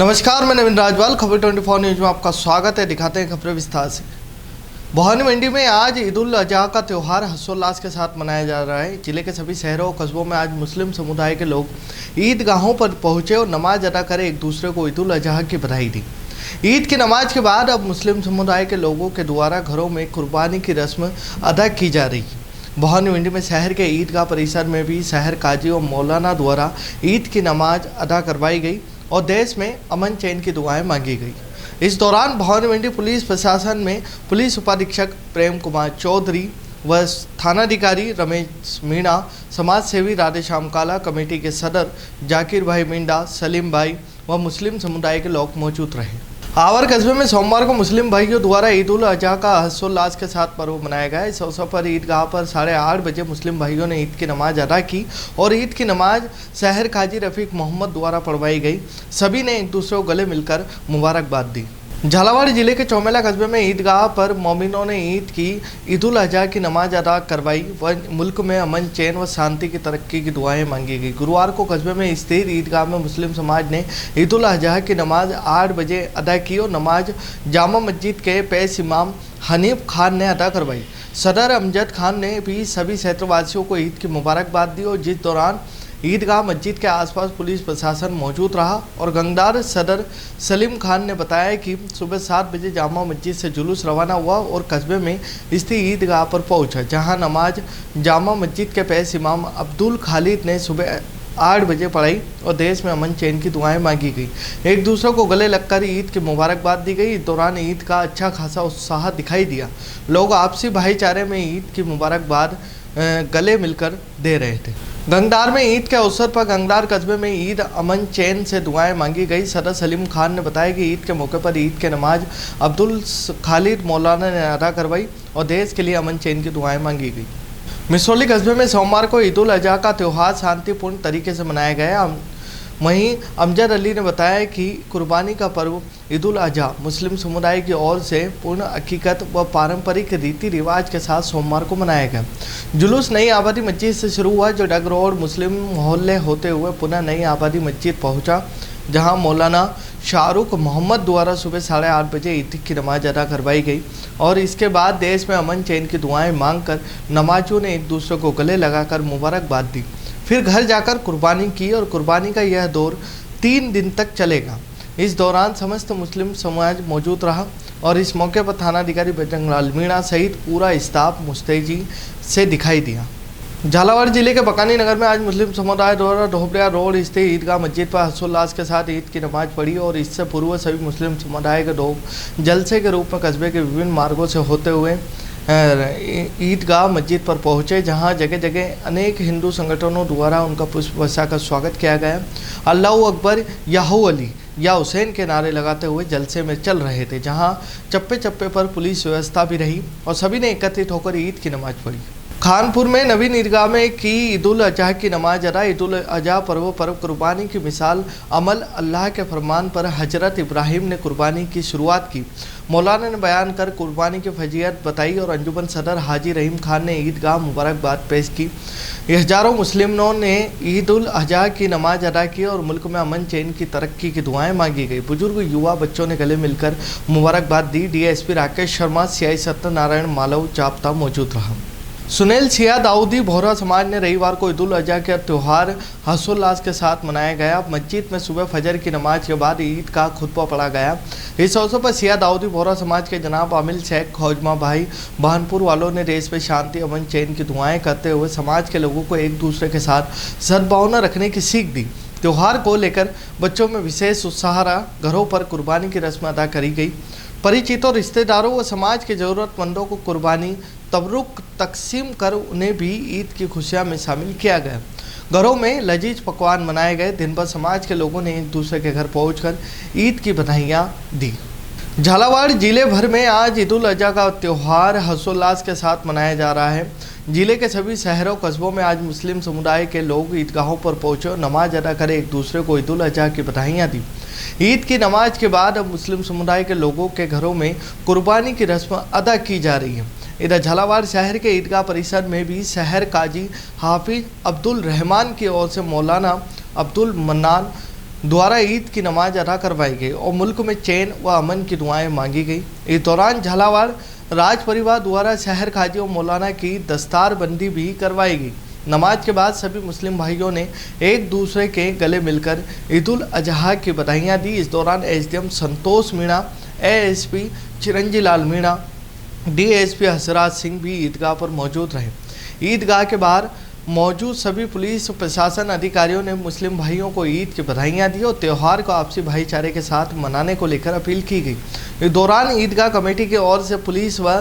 नमस्कार, मैं नवीन राजवाल। खबर 24 न्यूज में आपका स्वागत है। दिखाते हैं खबरें विस्तार से। भवानी मंडी में आज ईद उल अजहा का त्यौहार हर्षोल्लास के साथ मनाया जा रहा है। जिले के सभी शहरों और कस्बों में आज मुस्लिम समुदाय के लोग ईदगाहों पर पहुंचे और नमाज अदा कर एक दूसरे को ईद उल अजहा की बधाई दी। ईद की नमाज के बाद अब मुस्लिम समुदाय के लोगों के द्वारा घरों में कुर्बानी की रस्म अदा की जा रही है। भवानी मंडी में शहर के ईदगाह परिसर में भी शहर काजी और मौलाना द्वारा ईद की नमाज अदा करवाई गई और देश में अमन चैन की दुआएं मांगी गई। इस दौरान भवानी मंडी पुलिस प्रशासन में पुलिस उपाधीक्षक प्रेम कुमार चौधरी व थानाधिकारी रमेश मीणा, समाज सेवी राधेश्याम काला, कमेटी के सदर जाकिर भाई मिंडा, सलीम भाई व मुस्लिम समुदाय के लोग मौजूद रहे। आवर कस्बे में सोमवार को मुस्लिम भाइयों द्वारा ईद उल अजहा का हर्षोल्लास के साथ पर्व मनाया गया। इस अवसर पर ईदगाह पर 8:30 बजे मुस्लिम भाइयों ने ईद की नमाज अदा की और ईद की नमाज शहर काजी रफीक मोहम्मद द्वारा पढ़वाई गई। सभी ने एक दूसरे को गले मिलकर मुबारकबाद दी। झालावाड़ जिले के चौमेला कस्बे में ईदगाह पर मोमिनों ने ईद उल अजहा की नमाज अदा करवाई व मुल्क में अमन चैन व शांति की तरक्की की दुआएं मांगी गई। गुरुवार को कस्बे में स्थित ईदगाह में मुस्लिम समाज ने ईद उल अजहा की नमाज 8 बजे अदा की और नमाज जामा मस्जिद के पेश इमाम हनीफ खान ने अदा करवाई। सदर अमजद खान ने भी सभी क्षेत्रवासियों को ईद की मुबारकबाद दी और जिस दौरान ईदगाह मस्जिद के आसपास पुलिस प्रशासन मौजूद रहा और गंगदार सदर सलीम खान ने बताया कि सुबह 7 बजे जामा मस्जिद से जुलूस रवाना हुआ और कस्बे में स्थित ईदगाह पर पहुंचा, जहां नमाज जामा मस्जिद के पेश इमाम अब्दुल खालिद ने सुबह 8 बजे पढ़ाई और देश में अमन चैन की दुआएं मांगी गई। एक दूसरे को गले लगकर ईद की मुबारकबाद दी गई। इस दौरान ईद का अच्छा खासा उत्साह दिखाई दिया। लोग आपसी भाईचारे में ईद की मुबारकबाद गले मिलकर दे रहे थे। गंगदार में ईद के अवसर पर गंगदार कस्बे में ईद अमन चैन से दुआएं मांगी गई। सदर सलीम खान ने बताया कि ईद के मौके पर ईद के नमाज अब्दुल खालिद मौलाना ने अदा करवाई और देश के लिए अमन चैन की दुआएं मांगी गई। मिसरौली कस्बे में सोमवार को ईद उल अजहा का त्यौहार शांतिपूर्ण तरीके से मनाया गया। वहीं अमजद अली ने बताया कि कुर्बानी का पर्व ईद उल अजहा मुस्लिम समुदाय की ओर से पूर्ण अकीकत व पारंपरिक रीति रिवाज के साथ सोमवार को मनाया गया। जुलूस नई आबादी मस्जिद से शुरू हुआ, जो डग रोड मुस्लिम मोहल्ले होते हुए पुनः नई आबादी मस्जिद पहुंचा, जहां मौलाना शाहरुख मोहम्मद द्वारा सुबह 8:30 बजे ईद की नमाज अदा करवाई गई और इसके बाद देश में अमन चैन की दुआएं मांगकर नमाजियों ने एक दूसरे को गले लगाकर मुबारकबाद दी। फिर घर जाकर कुर्बानी की और कुर्बानी का यह दौर 3 दिन तक चलेगा। इस दौरान समस्त मुस्लिम समाज मौजूद रहा और इस मौके पर थानाधिकारी बजरंगलाल मीणा सहित पूरा स्टाफ मुस्तैदी से दिखाई दिया। झालावाड़ जिले के बकानी नगर में आज मुस्लिम समुदाय द्वारा ढोबरिया रोड स्थित ईदगाह मस्जिद पर हर्षोल्लास के साथ ईद की नमाज पढ़ी और इससे पूर्व सभी मुस्लिम समुदाय के लोग जलसे के रूप में कस्बे के विभिन्न मार्गों से होते हुए ईदगाह मस्जिद पर पहुंचे, जहां जगह जगह अनेक हिंदू संगठनों द्वारा उनका पुष्प वर्षा का स्वागत किया गया। अल्लाहू अकबर, याहू अली या हुसैन के नारे लगाते हुए जलसे में चल रहे थे, जहां चप्पे चप्पे पर पुलिस व्यवस्था भी रही और सभी ने एकत्रित होकर ईद की नमाज पढ़ी। खानपुर में नवीन ईदगाह में की ईद उल अजहा की नमाज अदा। ईद उल अजहा पर्व कुर्बानी की मिसाल अमल, अल्लाह के फरमान पर हजरत इब्राहिम ने कुर्बानी की शुरुआत की। मौलाना ने बयान कर कुर्बानी की फजीयत बताई और अंजुमन सदर हाजी रहीम खान ने ईदगाह मुबारकबाद पेश की। हजारों मुस्लिमों ने ईद उल अजहा की नमाज अदा की और मुल्क में अमन चैन की तरक्की की दुआएं मांगी गई। बुजुर्ग, युवा, बच्चों ने गले मिलकर मुबारकबाद दी। डीएसपी राकेश शर्मा, सीआई सत्यनारायण मालव जाप्ता मौजूद रहा। सुनील सिया दाऊदी बोहरा समाज ने रविवार को ईद उल अजहा का त्यौहार हर्षोल्लास के साथ मनाया गया। मस्जिद में सुबह फजर की नमाज के बाद ईद का खुतबा पढ़ा गया। इस अवसर पर सिया दाऊदी बोहरा समाज के जनाब आमिल शेख खौजमा भाई बहनपुर वालों ने देश में शांति, अमन चैन की दुआएं करते हुए समाज के लोगों को एक दूसरे के साथ सद्भावना रखने की सीख दी। त्यौहार को लेकर बच्चों में विशेष उत्साह रहा। घरों पर कुर्बानी की रस्म अदा करी गई। परिचितों, रिश्तेदारों व समाज के ज़रूरतमंदों को कुर्बानी तबरुक तकसीम कर उन्हें भी ईद की खुशियां में शामिल किया गया। घरों में लजीज पकवान बनाए गए। दिन भर समाज के लोगों ने एक दूसरे के घर पहुंचकर ईद की बधाइयां दी। झालावाड़ जिले भर में आज ईद उल अजहा का त्यौहार हर्षोल्लास के साथ मनाया जा रहा है। जिले के सभी शहरों कस्बों में आज मुस्लिम समुदाय के लोग ईदगाहों पर पहुंचे और नमाज अदा कर एक दूसरे को ईद उल अजहा की बधाइयाँ दी। ईद की नमाज के बाद अब मुस्लिम समुदाय के लोगों के घरों में कुर्बानी की रस्म अदा की जा रही है। इधर झालावाड़ शहर के ईदगाह परिसर में भी शहर काजी हाफिज अब्दुल रहमान की ओर से मौलाना अब्दुल मन्नान द्वारा ईद की नमाज अदा करवाई गई और मुल्क में चैन व अमन की दुआएं मांगी गई। इस दौरान झालावाड़ राज परिवार द्वारा शहर काजी और मौलाना की दस्तारबंदी भी करवाई गई। नमाज के बाद सभी मुस्लिम भाइयों ने एक दूसरे के गले मिलकर ईद उल अजहा की बधाइयाँ दी। इस दौरान एसडीएम संतोष मीणा, एएसपी चिरंजी लाल मीणा, डीएसपी हसराज सिंह भी ईदगाह पर मौजूद रहे। ईदगाह के बाहर मौजूद सभी पुलिस प्रशासन अधिकारियों ने मुस्लिम भाइयों को ईद की बधाइयाँ दी और त्यौहार को आपसी भाईचारे के साथ मनाने को लेकर अपील की गई। इस दौरान ईदगाह कमेटी की ओर से पुलिस व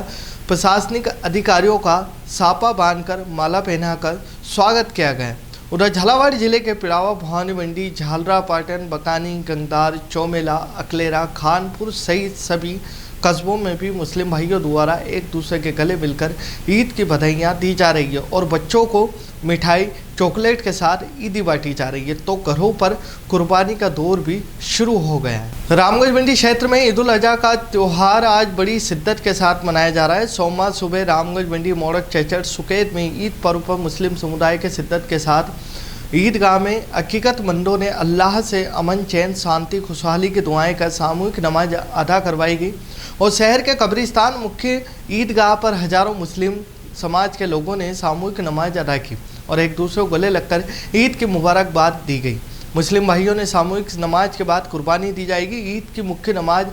प्रशासनिक अधिकारियों का सापा बांधकर माला पहनाकर स्वागत किया गया। उधर झालावाड़ जिले के पिड़ावा, भवानी मंडी, झालरा पाटन, बकानी, गंगदार, चौमेला, अकलेरा, खानपुर सहित सभी कस्बों में भी मुस्लिम भाइयों द्वारा एक दूसरे के गले मिलकर ईद की बधाइयाँ दी जा रही है और बच्चों को मिठाई चॉकलेट के साथ ईदी बांटी जा रही है, तो घरों पर कुर्बानी का दौर भी शुरू हो गया है। रामगंज मंडी क्षेत्र में ईद उल अजहा का त्यौहार आज बड़ी शिद्दत के साथ मनाया जा रहा है। सोमवार सुबह रामगंज मंडी मोड़क चेचड़ सुकेत में ईद पर्व पर मुस्लिम समुदाय के शिद्दत के साथ ईदगाह में अकीकतमंदों ने अल्लाह से अमन, चैन, शांति, खुशहाली की दुआएं कर सामूहिक नमाज अदा करवाई गई और शहर के कब्रिस्तान मुख्य ईदगाह पर हजारों मुस्लिम समाज के लोगों ने सामूहिक नमाज अदा की और एक दूसरे को गले लगकर ईद की मुबारकबाद दी गई। मुस्लिम भाइयों ने सामूहिक नमाज के बाद कुर्बानी दी जाएगी। ईद की मुख्य नमाज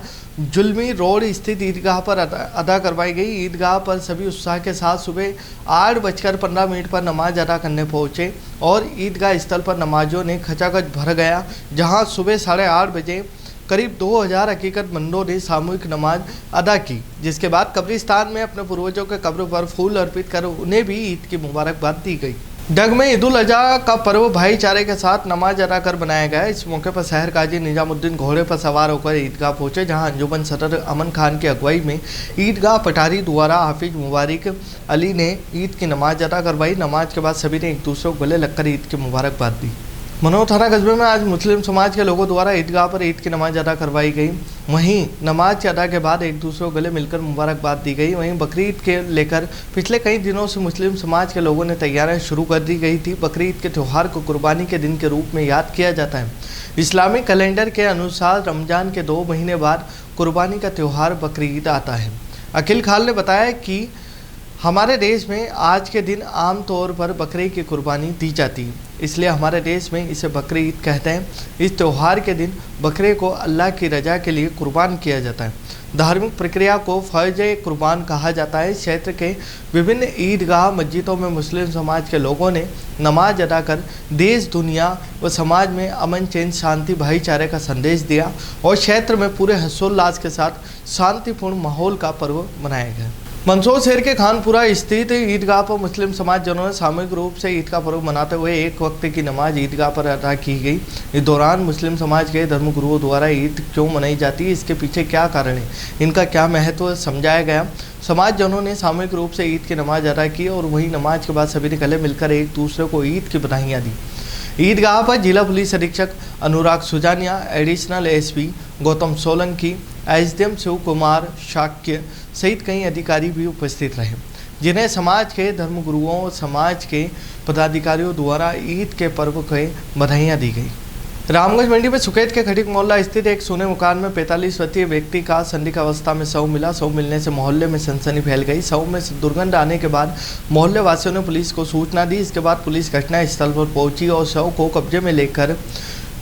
जुल्मी रोड स्थित ईदगाह पर अदा करवाई गई। ईदगाह पर सभी उत्साह के साथ सुबह 8:15 पर नमाज अदा करने पहुंचे और ईदगाह स्थल पर नमाजों ने खचाखच भर गया, जहां सुबह 8:30 बजे करीब 2000 हकीकतमंदों ने सामूहिक नमाज अदा की, जिसके बाद कब्रिस्तान में अपने पूर्वजों के कब्र पर फूल अर्पित कर उन्हें भी ईद की मुबारकबाद दी गई। डग में ईद उल अजहा का पर्व भाईचारे के साथ नमाज अदा कर बनाया गया। इस मौके पर शहर काजी निजामुद्दीन घोड़े पर सवार होकर ईदगाह पहुंचे, जहां अंजुमन सदर अमन खान की अगुवाई में ईदगाह पटारी द्वारा हाफिज मुबारक अली ने ईद की नमाज अदा करवाई। नमाज के बाद सभी ने एक दूसरे को गले लगकर ईद की मुबारकबाद दी। मनोर थाना कस्बे में आज मुस्लिम समाज के लोगों द्वारा ईदगाह पर ईद की नमाज अदा करवाई गई। वहीं नमाज अदा के बाद एक दूसरे को गले मिलकर मुबारकबाद दी गई। वहीं बकरीद के लेकर पिछले कई दिनों से मुस्लिम समाज के लोगों ने तैयारियां शुरू कर दी गई थी। बकरीद के त्यौहार को कुर्बानी के दिन के रूप में याद किया जाता है। इस्लामिक कैलेंडर के अनुसार रमजान के 2 महीने बाद कुर्बानी का त्यौहार बकरीद आता है। अखिल खान ने बताया कि हमारे देश में आज के दिन आम तौर पर बकरे की कुर्बानी दी जाती है, इसलिए हमारे देश में इसे बकरी ईद कहते हैं। इस त्यौहार के दिन बकरे को अल्लाह की रजा के लिए कुर्बान किया जाता है। धार्मिक प्रक्रिया को फ़र्ज कुर्बान कहा जाता है। क्षेत्र के विभिन्न ईदगाह मस्जिदों में मुस्लिम समाज के लोगों ने नमाज अदा कर देश, दुनिया व समाज में अमन, चैन, शांति, भाईचारे का संदेश दिया और क्षेत्र में पूरे हर्षोल्लास के साथ शांतिपूर्ण माहौल का पर्व मनाया गया। मंदसौर शहर के खानपुरा स्थित ईदगाह पर मुस्लिम समाज जनों ने सामूहिक रूप से ईद का पर्व मनाते हुए एक वक्त की नमाज ईदगाह पर अदा की गई। इस दौरान मुस्लिम समाज के धर्मगुरुओं द्वारा ईद क्यों मनाई जाती है, इसके पीछे क्या कारण है, इनका क्या महत्व समझाया गया। समाज जनों ने सामूहिक रूप से ईद की नमाज अदा की और वहीं नमाज के बाद सभी ने गले मिलकर एक दूसरे को ईद की बधाइयाँ दी। ईदगाह पर जिला पुलिस अधीक्षक Anurag Sujania, additional SP Gautam Solanki, SDM Shiv Kumar Shakya सहित कई अधिकारी भी उपस्थित रहे, जिन्हें समाज के धर्मगुरुओं और समाज के पदाधिकारियों द्वारा ईद के पर्व के बधाइयाँ दी गई। रामगंज मंडी में सुकेत के खटीक मोहल्ला स्थित एक सोने मकान में 45 वर्षीय व्यक्ति का संदिग्ध अवस्था में शव मिला। शव मिलने से मोहल्ले में सनसनी फैल गई। शव में दुर्गंध आने के बाद मोहल्ले वासियों ने पुलिस को सूचना दी। इसके बाद पुलिस घटनास्थल पर पहुंची और शव को कब्जे में लेकर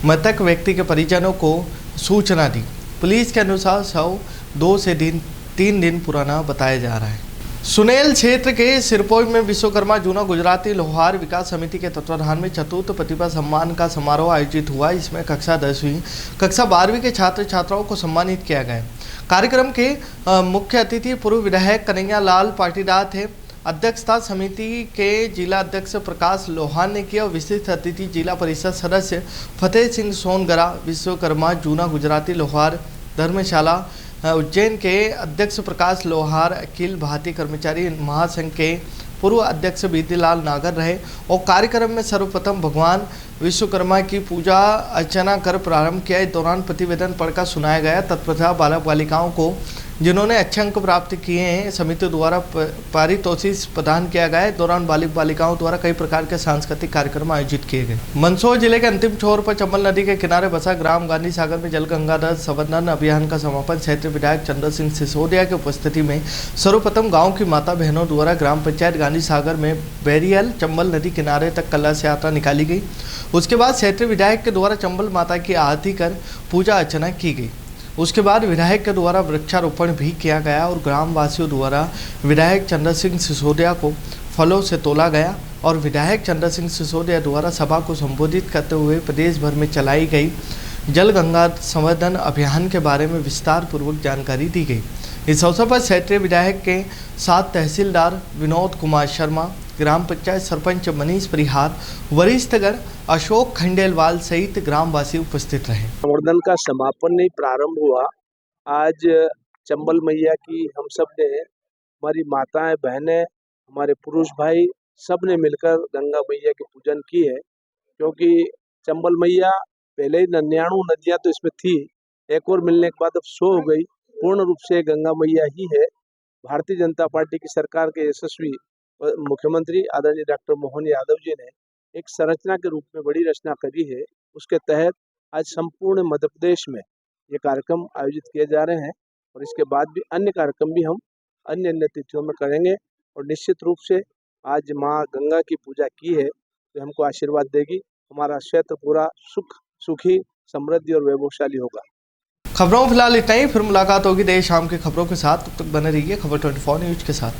मृतक व्यक्ति के परिजनों को सूचना दी। पुलिस के अनुसार शव 2 से 3 दिन पुराना बताया जा रहा है। सुनेल क्षेत्र के सिरपोई में विश्वकर्मा जूना गुजराती लोहार विकास समिति के तत्वाधान में चतुर्थ प्रतिभा सम्मान का समारोह आयोजित हुआ। इसमें कक्षा 10वीं, कक्षा 12वीं के छात्र छात्राओं को सम्मानित किया गया। कार्यक्रम के मुख्य अतिथि पूर्व विधायक कन्हैया लाल पाटीदार थे। अध्यक्षता समिति के जिला अध्यक्ष प्रकाश लोहान ने किया और विशिष्ट अतिथि जिला परिषद सदस्य फतेह सिंह सोनगरा, विश्वकर्मा जूना गुजराती लोहार धर्मशाला उज्जैन के अध्यक्ष प्रकाश लोहार, अखिल भारतीय कर्मचारी महासंघ के पूर्व अध्यक्ष बीतीलाल नागर रहे और कार्यक्रम में सर्वप्रथम भगवान विश्वकर्मा की पूजा अर्चना कर प्रारंभ किया। इस दौरान प्रतिवेदन पढ़कर सुनाया गया। तत्पश्चात बालक बालिकाओं को जिन्होंने अच्छे अंक प्राप्त किए हैं। समिति द्वारा पारितोषिक प्रदान किया गया है। दौरान बालिक बालिकाओं द्वारा कई प्रकार के सांस्कृतिक कार्यक्रम आयोजित किए गए। मंदसौर जिले के अंतिम छोर पर चंबल नदी के किनारे बसा ग्राम गांधी सागर में जल गंगाधर संवर्धन अभियान का समापन क्षेत्रीय विधायक चंद्र सिंह सिसोदिया की उपस्थिति में सर्वप्रथम गाँव की माता बहनों द्वारा ग्राम पंचायत गांधी सागर में बैरियल चंबल नदी किनारे तक कलश यात्रा निकाली गई। उसके बाद क्षेत्रीय विधायक के द्वारा चंबल माता की आरती कर पूजा अर्चना की गई। उसके बाद विधायक के द्वारा वृक्षारोपण भी किया गया और ग्रामवासियों द्वारा विधायक चंद्र सिंह सिसोदिया को फलों से तोला गया और विधायक चंद्र सिंह सिसोदिया द्वारा सभा को संबोधित करते हुए प्रदेश भर में चलाई गई जल गंगा संवर्धन अभियान के बारे में विस्तार पूर्वक जानकारी दी गई। इस अवसर पर क्षेत्रीय विधायक के साथ तहसीलदार विनोद कुमार शर्मा, ग्राम पंचायत सरपंच मनीष परिहार, वरिष्ठगण अशोक खंडेलवाल सहित ग्रामवासी उपस्थित रहे। संवर्धन का समापन नहीं प्रारंभ हुआ। आज चंबल मैया की हम सब ने, हमारी माताएं बहनें, हमारे पुरुष भाई सब ने मिलकर गंगा मैया की पूजन की है। क्योंकि चंबल मैया पहले ही 99 नदियां तो इसमें थी, एक और मिलने के बाद अब 100 हो गई। पूर्ण रूप से गंगा मैया ही है। भारतीय जनता पार्टी की सरकार के यशस्वी मुख्यमंत्री आदरणीय डॉक्टर मोहन यादव जी ने एक संरचना के रूप में बड़ी रचना करी है। उसके तहत आज संपूर्ण मध्य प्रदेश में ये कार्यक्रम आयोजित किए जा रहे हैं और इसके बाद भी अन्य कार्यक्रम भी हम अन्य तिथियों में करेंगे। और निश्चित रूप से आज माँ गंगा की पूजा की है तो हमको आशीर्वाद देगी। हमारा क्षेत्र पूरा सुखी, समृद्धि और वैभवशाली होगा। खबरों फिलहाल इतना ही। फिर मुलाकात होगी देर शाम की खबरों के साथ। तब तक बने रहिए खबर 24 न्यूज के साथ।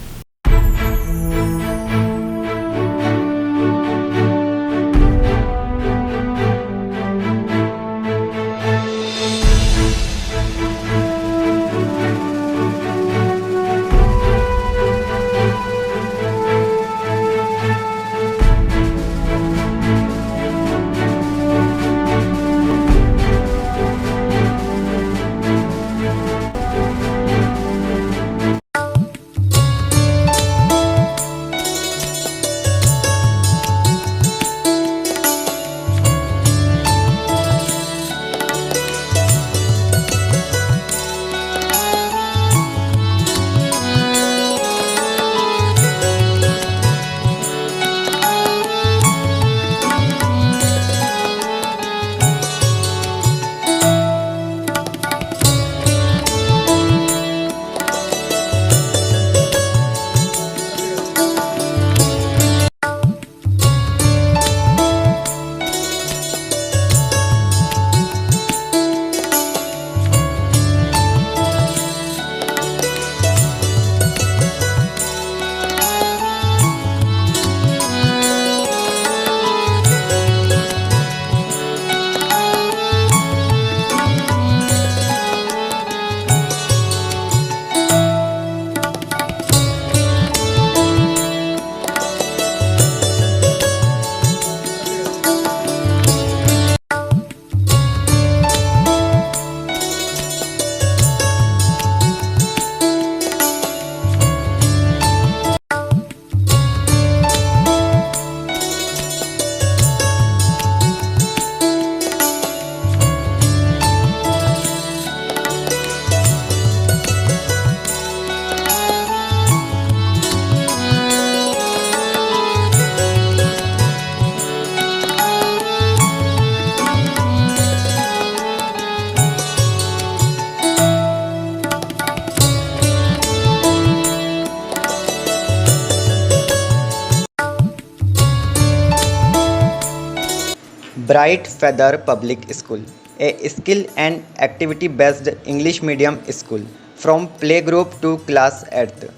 Bright Feather Public School, a skill and activity based English medium school from playgroup to class 8th.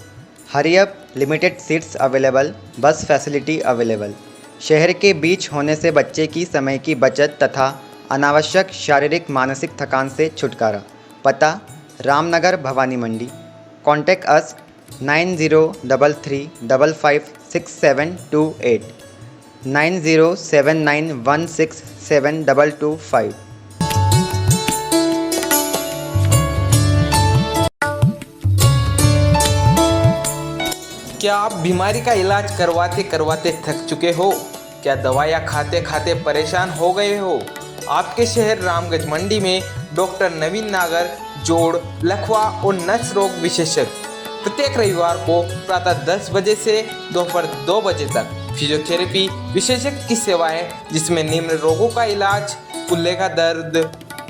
Hurry up, limited seats available, bus facility available. शहर के बीच होने से बच्चे की समय की बचत तथा अनावश्यक शारीरिक मानसिक थकान से छुटकारा। पता रामनगर भवानी मंडी। Contact us 9033556728 9079167225। क्या आप बीमारी का इलाज करवाते करवाते थक चुके हो? क्या दवाइयाँ खाते खाते परेशान हो गए हो? आपके शहर रामगंज मंडी में डॉक्टर नवीन नागर जोड़, लकवा और नस रोग विशेषज्ञ। प्रत्येक रविवार को प्रातः 10 बजे से दोपहर 2 बजे तक फिजियोथेरेपी विशेषज्ञ की सेवाएं, जिसमें निम्न रोगों का इलाज: कुल्ले का दर्द,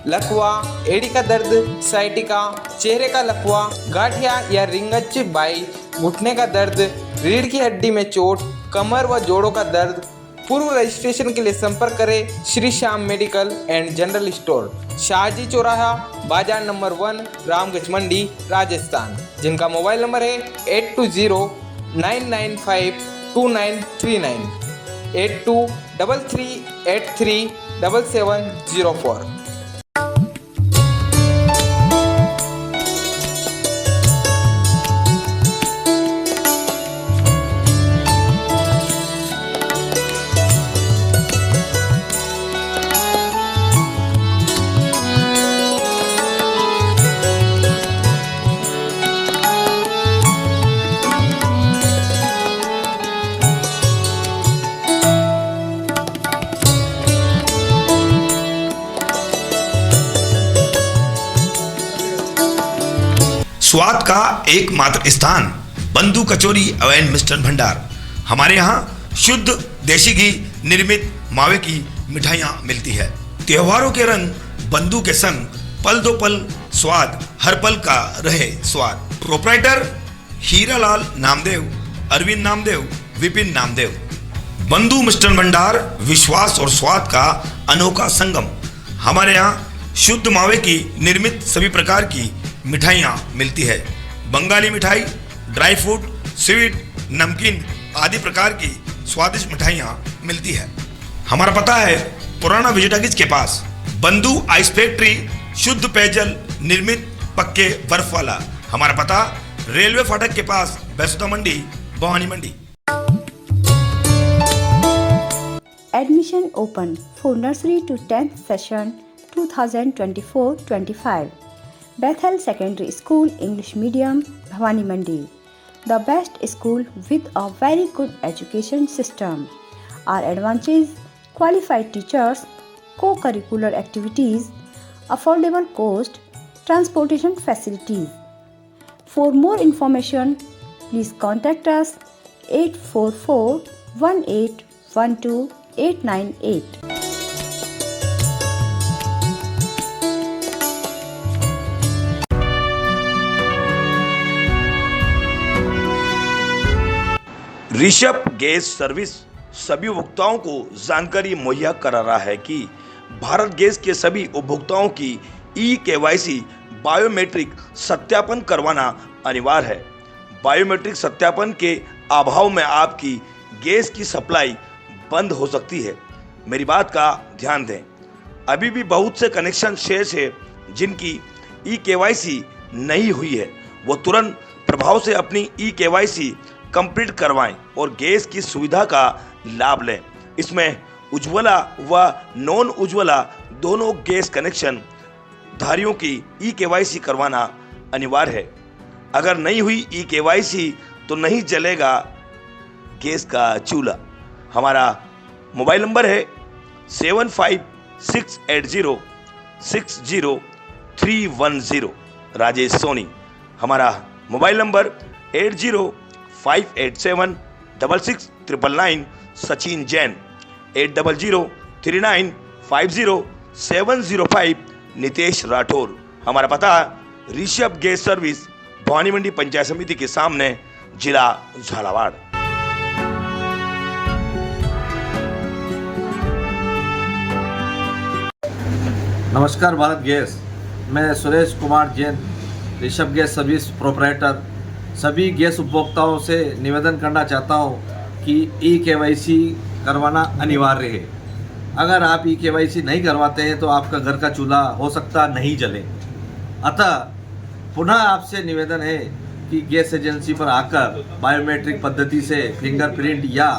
लकवा, एड़ी का दर्द, साइटिका, चेहरे का लकवा, गांठिया या रिंगच बाई, घुटने का दर्द, रीढ़ की हड्डी में चोट, कमर व जोड़ों का दर्द। पूर्व रजिस्ट्रेशन के लिए संपर्क करें Shri Shyam medical and general store, Shahji चौराहा, बाजार नंबर 1, रामगंज मंडी, राजस्थान, जिनका मोबाइल नंबर है 8209952939, 8233837704। स्वाद का एकमात्र स्थान बंधु कचौरी अवैन मिष्ठान भंडार। हमारे यहाँ शुद्ध देशी घी निर्मित मावे की मिठाइयाँ मिलती है। त्योहारों के रंग बंधु के संग, पल दो पल स्वाद, हर पल का रहे स्वाद। प्रोप्राइटर हीरालाल नामदेव, अरविंद नामदेव, विपिन नामदेव। बंधु मिष्ठान भंडार विश्वास और स्वाद का अनोखा संगम। हमारे यहाँ शुद्ध मावे की निर्मित सभी प्रकार की मिठाइयाँ मिलती है। बंगाली मिठाई, ड्राई फ्रूट, स्वीट, नमकीन आदि प्रकार की स्वादिष्ट मिठाइयाँ मिलती है। हमारा पता है पुराना विजयटागिज के पास, बंधु आइस फैक्ट्री, शुद्ध पेयजल निर्मित पक्के बर्फ वाला। हमारा पता रेलवे फाटक के पास, बैसुदा मंडी, भवानी मंडी। Admission open for nursery to 10th session 2024-25. Bethel Secondary School English Medium, Bhavani Mandi. The best school with a very good education system. Our advantages: qualified teachers, co-curricular activities, affordable cost, transportation facilities. For more information, please contact us 844-1812-898. Rishabh gas service सभी उपभोक्ताओं को जानकारी मुहैया करा रहा है कि Bharat gas के सभी उपभोक्ताओं की ई-केवाईसी बायोमेट्रिक सत्यापन करवाना अनिवार्य है। बायोमेट्रिक सत्यापन के अभाव में आपकी गैस की सप्लाई बंद हो सकती है। मेरी बात का ध्यान दें। अभी भी बहुत से कनेक्शन शेष है जिनकी ई-केवाईसी नहीं हुई है, वो तुरंत प्रभाव से अपनी ई-केवाईसी कंप्लीट करवाएं और गैस की सुविधा का लाभ लें। इसमें उज्ज्वला व नॉन उज्ज्वला दोनों गैस कनेक्शन धारियों की ई-केवाईसी करवाना अनिवार्य है। अगर नहीं हुई ई-केवाईसी तो नहीं जलेगा गैस का चूल्हा। हमारा मोबाइल नंबर है 7568060310, राजेश सोनी। हमारा मोबाइल नंबर 8058766999, सचिन जैन। 8003950705, नितेश राठौर। हमारा पता ऋषभ गैस सर्विस, भवानी मंडी पंचायत समिति के सामने, जिला झालावाड़। नमस्कार भारत गैस, मैं Suresh Kumar Jain, Rishabh gas service proprietor, सभी गैस उपभोक्ताओं से निवेदन करना चाहता हूं कि ई-केवाईसी करवाना अनिवार्य है। अगर आप ई-केवाईसी नहीं करवाते हैं तो आपका घर का चूल्हा हो सकता नहीं जले। अतः पुनः आपसे निवेदन है कि गैस एजेंसी पर आकर बायोमेट्रिक पद्धति से फिंगरप्रिंट या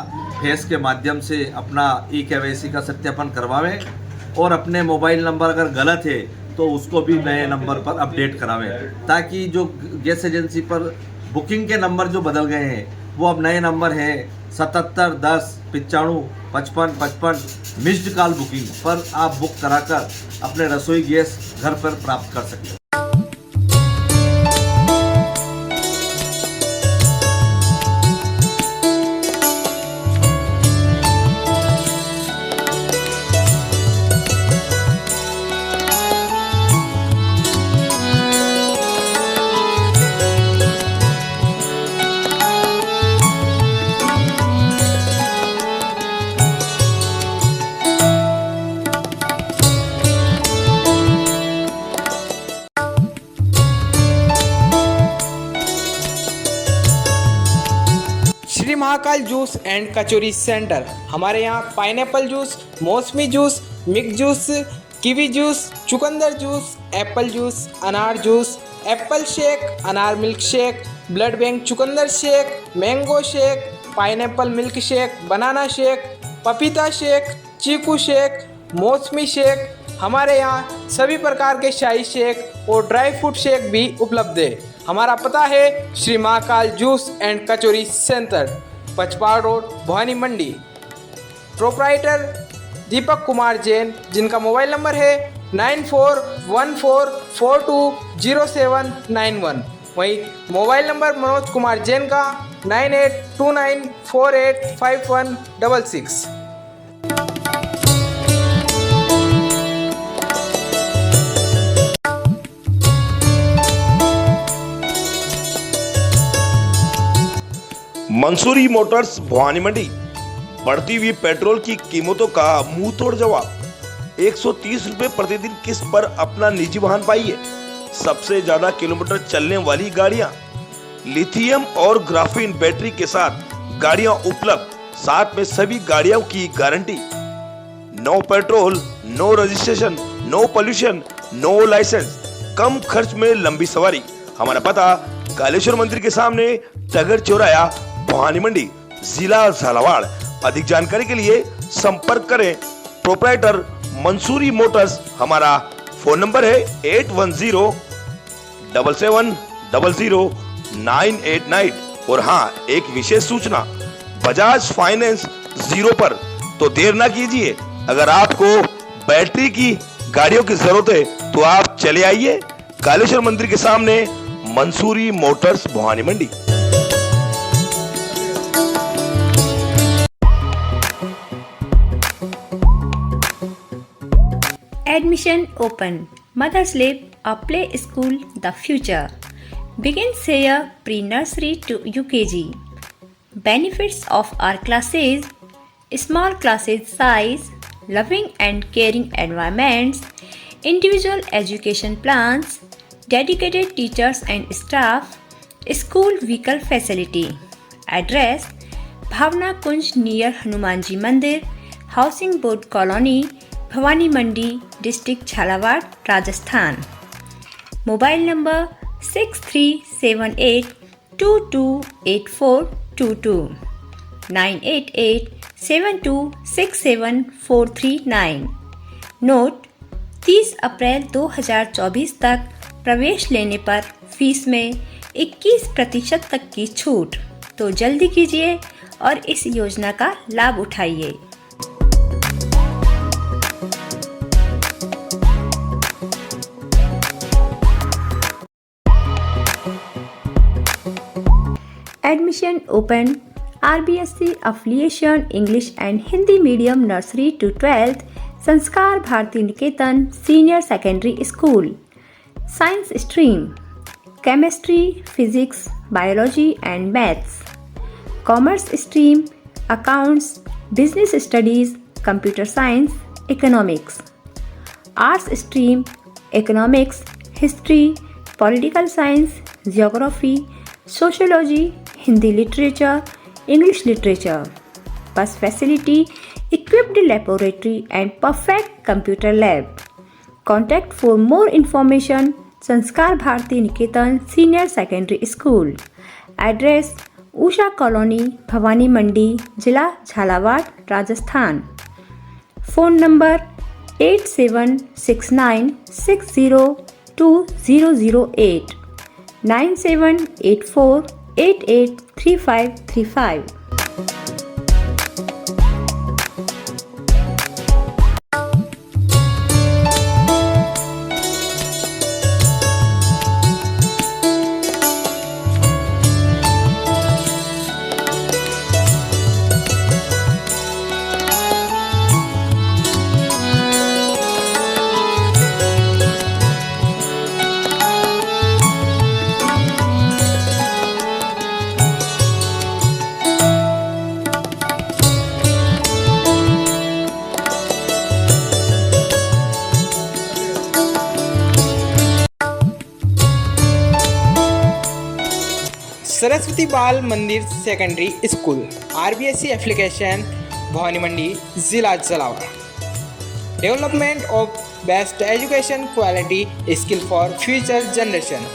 फेस के माध्यम से अपना ई-केवाईसी का सत्यापन करवावें और अपने मोबाइल नंबर अगर गलत है तो उसको भी नए नंबर पर अपडेट करावें, ताकि जो गैस एजेंसी पर बुकिंग के नंबर जो बदल गए हैं वो अब नए नंबर हैं 77 10 95 55 55। मिस्ड कॉल बुकिंग पर आप बुक कराकर अपने रसोई गैस घर पर प्राप्त कर सकते हैं। Mahakal juice and kachori centre. हमारे यहाँ पाइनएप्पल जूस, मौसमी juice, mix juice, kiwi juice, चुकंदर जूस, एप्पल जूस, अनार जूस, एप्पल शेक, अनार मिल्क शेक, ब्लड बैंक चुकंदर shake, mango shake, pineapple milk shake, banana shake, पपीता शेक, चीकू शेक, मौसमी shake. हमारे यहाँ सभी प्रकार के शाही शेक और ड्राई फ्रूट शेक भी उपलब्ध है। हमारा पता है Shri Mahakal juice and kachori centre, पचपाड़ road, Bhavani Mandi. Proprietor Deepak Kumar Jain, जिनका मोबाइल नंबर है 9414420791। वहीं मोबाइल नंबर मनोज कुमार जैन का 9829485166। मंसूरी मोटर्स भवानी मंडी। बढ़ती हुई पेट्रोल की कीमतों का मुंह तोड़ जवाब। 130 रुपए प्रतिदिन किस्त पर अपना निजी वाहन पाइए। सबसे ज्यादा किलोमीटर चलने वाली गाड़ियां, लिथियम और ग्राफीन बैटरी के साथ गाड़ियां उपलब्ध। साथ में सभी गाड़ियों की guarantee. No petrol, no registration, no pollution, no licence, कम खर्च में लंबी सवारी। हमारा पता कालेश्वर मंदिर के सामने, टगर चौराया, भवानी मंडी, जिला झालावाड़। अधिक जानकारी के लिए संपर्क करें प्रोप्राइटर मंसूरी मोटर्स। हमारा फोन नंबर है 8107700989। और हाँ, एक विशेष सूचना, बजाज फाइनेंस 0 पर। तो देर ना कीजिए, अगर आपको बैटरी की गाड़ियों की जरूरत है तो आप चले आइए कालेश्वर मंदिर के सामने, Mansuri Motors Bhavani Mandi. Admission open. Mother's Lab, a play school, the future. Begins here pre-nursery to UKG. Benefits of our classes: small classes size, loving and caring environments, individual education plans, dedicated teachers and staff, school vehicle facility. Address: Bhavna Kunj near Hanumanji Mandir, Housing Board Colony, Bhawani Mandi, district Jhalawar, Rajasthan. Mobile number 6378228422 98872674439। Note: 30 अप्रैल 2024 तक प्रवेश लेने पर fees में 21% तक की छूट। तो जल्दी कीजिए और इस योजना का लाभ उठाइए। Admission open. RBSC affiliation English and Hindi medium nursery to 12th, Sanskar Bharti Niketan senior secondary school. Science stream: chemistry, physics, biology and maths. Commerce stream: accounts, business studies, computer science, economics. Arts stream: economics, history, political science, geography, sociology, Hindi literature, English literature. Bus facility, equipped laboratory and perfect computer lab. Contact for more information Sanskar Bharti Niketan senior secondary school. Address: Usha colony, Bhawani Mandi, जिला Jhalawar, Rajasthan. Phone number 8769602008 9784883535। Saraswati Bal Mandir secondary school, RBSC application, Bhawani Mandi, जिला Jhalawar. Development of best education quality skill for future generation.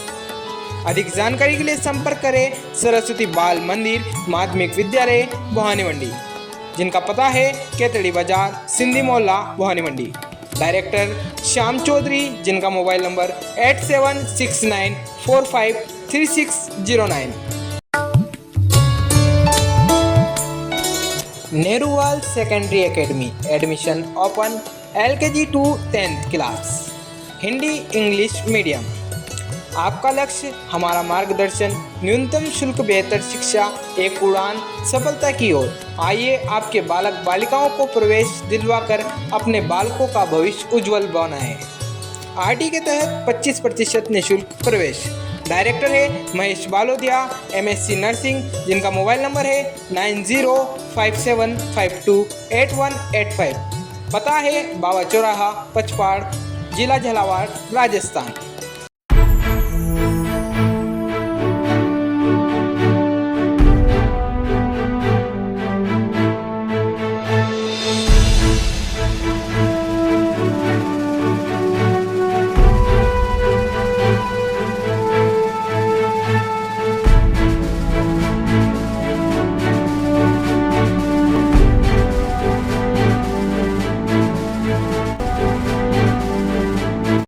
अधिक जानकारी के लिए संपर्क करें सरस्वती बाल मंदिर माध्यमिक विद्यालय भवानी मंडी, जिनका पता है केतड़ी बाजार, सिंधी मोहल्ला, भवानी मंडी। डायरेक्टर श्याम चौधरी, जिनका mobile number 8769453609। Nehruwal secondary academy, admission open, LKG to 10th class, Hindi English medium. आपका लक्ष्य हमारा मार्गदर्शन, न्यूनतम शुल्क, बेहतर शिक्षा, एक उड़ान सफलता की ओर। आइए आपके बालक बालिकाओं को प्रवेश दिलवाकर अपने बालकों का भविष्य उज्जवल बनाएं। RT के तहत 25% निःशुल्क प्रवेश। डायरेक्टर है महेश बालोदिया, MSc नर्सिंग, जिनका मोबाइल नंबर है 9057528185। पता है बाबा चौराहा, पचपाड़, जिला झालावाड़, राजस्थान।